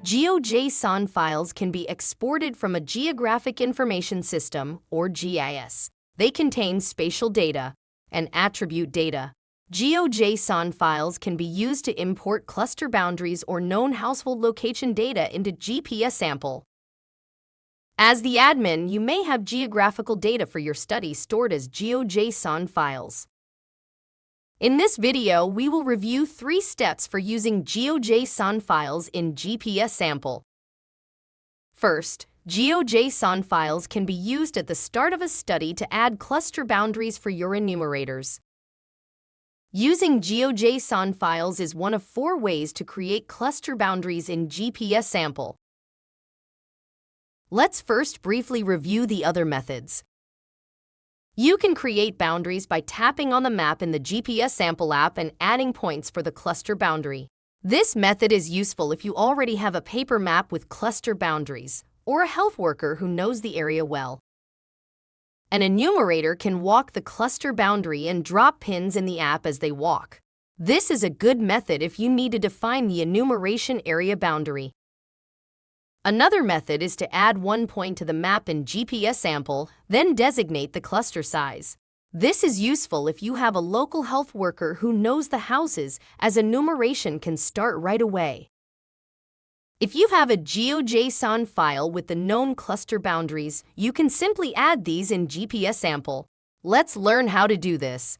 GeoJSON files can be exported from a Geographic Information System, or GIS. They contain spatial data and attribute data. GeoJSON files can be used to import cluster boundaries or known household location data into GPSSample. As the admin, you may have geographical data for your study stored as GeoJSON files. In this video, we will review 3 steps for using GeoJSON files in GPSSample. First, GeoJSON files can be used at the start of a study to add cluster boundaries for your enumerators. Using GeoJSON files is one of 4 ways to create cluster boundaries in GPSSample. Let's first briefly review the other methods. You can create boundaries by tapping on the map in the GPSSample app and adding points for the cluster boundary. This method is useful if you already have a paper map with cluster boundaries, or a health worker who knows the area well. An enumerator can walk the cluster boundary and drop pins in the app as they walk. This is a good method if you need to define the enumeration area boundary. Another method is to add 1 point to the map in GPSSample, then designate the cluster size. This is useful if you have a local health worker who knows the houses, as enumeration can start right away. If you have a GeoJSON file with the known cluster boundaries, you can simply add these in GPSSample. Let's learn how to do this.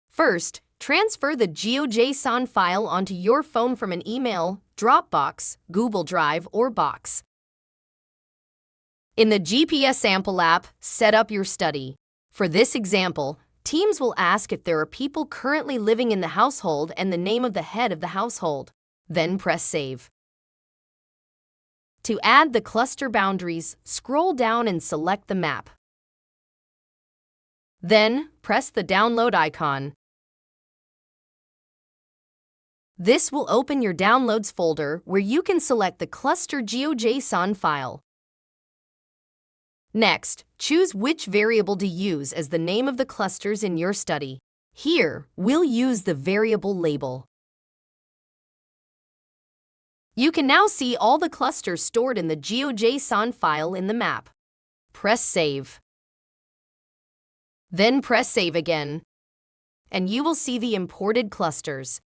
First, transfer the GeoJSON file onto your phone from an email, Dropbox, Google Drive, or Box. In the GPSSample app, set up your study. For this example, Teams will ask if there are people currently living in the household and the name of the head of the household. Then press Save. To add the cluster boundaries, scroll down and select the map. Then, press the download icon. This will open your Downloads folder where you can select the cluster GeoJSON file. Next, choose which variable to use as the name of the clusters in your study. Here, we'll use the variable label. You can now see all the clusters stored in the GeoJSON file in the map. Press Save. Then press Save again, and you will see the imported clusters.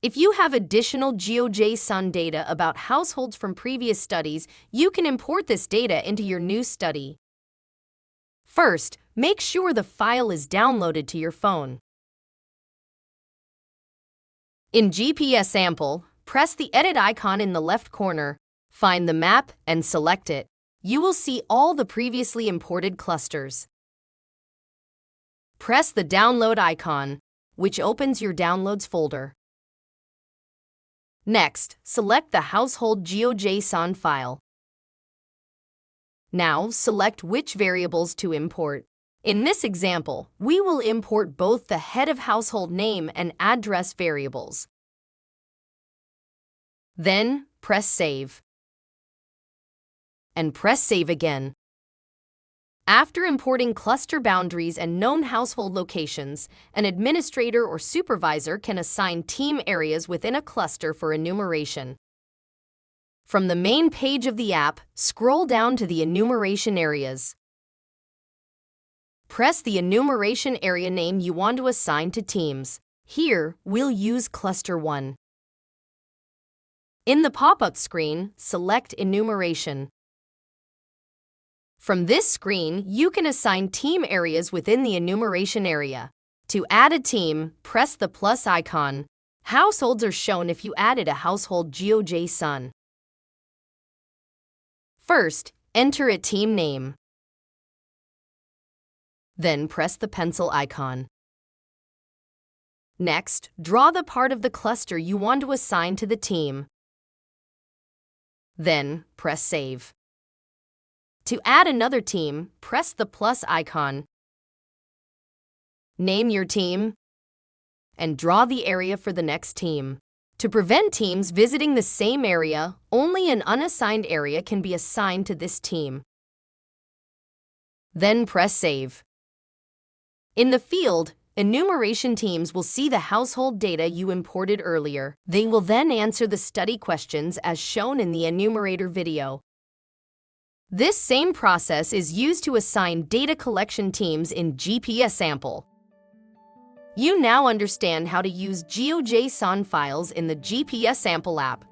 If you have additional GeoJSON data about households from previous studies, you can import this data into your new study. First, make sure the file is downloaded to your phone. In GPSSample, press the Edit icon in the left corner, find the map, and select it. You will see all the previously imported clusters. Press the Download icon, which opens your Downloads folder. Next, select the household GeoJSON file. Now, select which variables to import. In this example, we will import both the head of household name and address variables. Then, press Save. And press Save again. After importing cluster boundaries and known household locations, an administrator or supervisor can assign team areas within a cluster for enumeration. From the main page of the app, scroll down to the enumeration areas. Press the enumeration area name you want to assign to teams. Here, we'll use Cluster 1. In the pop-up screen, select Enumeration. From this screen, you can assign team areas within the enumeration area. To add a team, press the plus icon. Households are shown if you added a household GeoJSON. First, enter a team name. Then press the pencil icon. Next, draw the part of the cluster you want to assign to the team. Then, press Save. To add another team, press the plus icon. Name your team, and draw the area for the next team. To prevent teams visiting the same area, only an unassigned area can be assigned to this team. Then press Save. In the field Enumeration teams will see the household data you imported earlier. They will then answer the study questions as shown in the enumerator video. This same process is used to assign data collection teams in GPSSample. You now understand how to use GeoJSON files in the GPSSample app.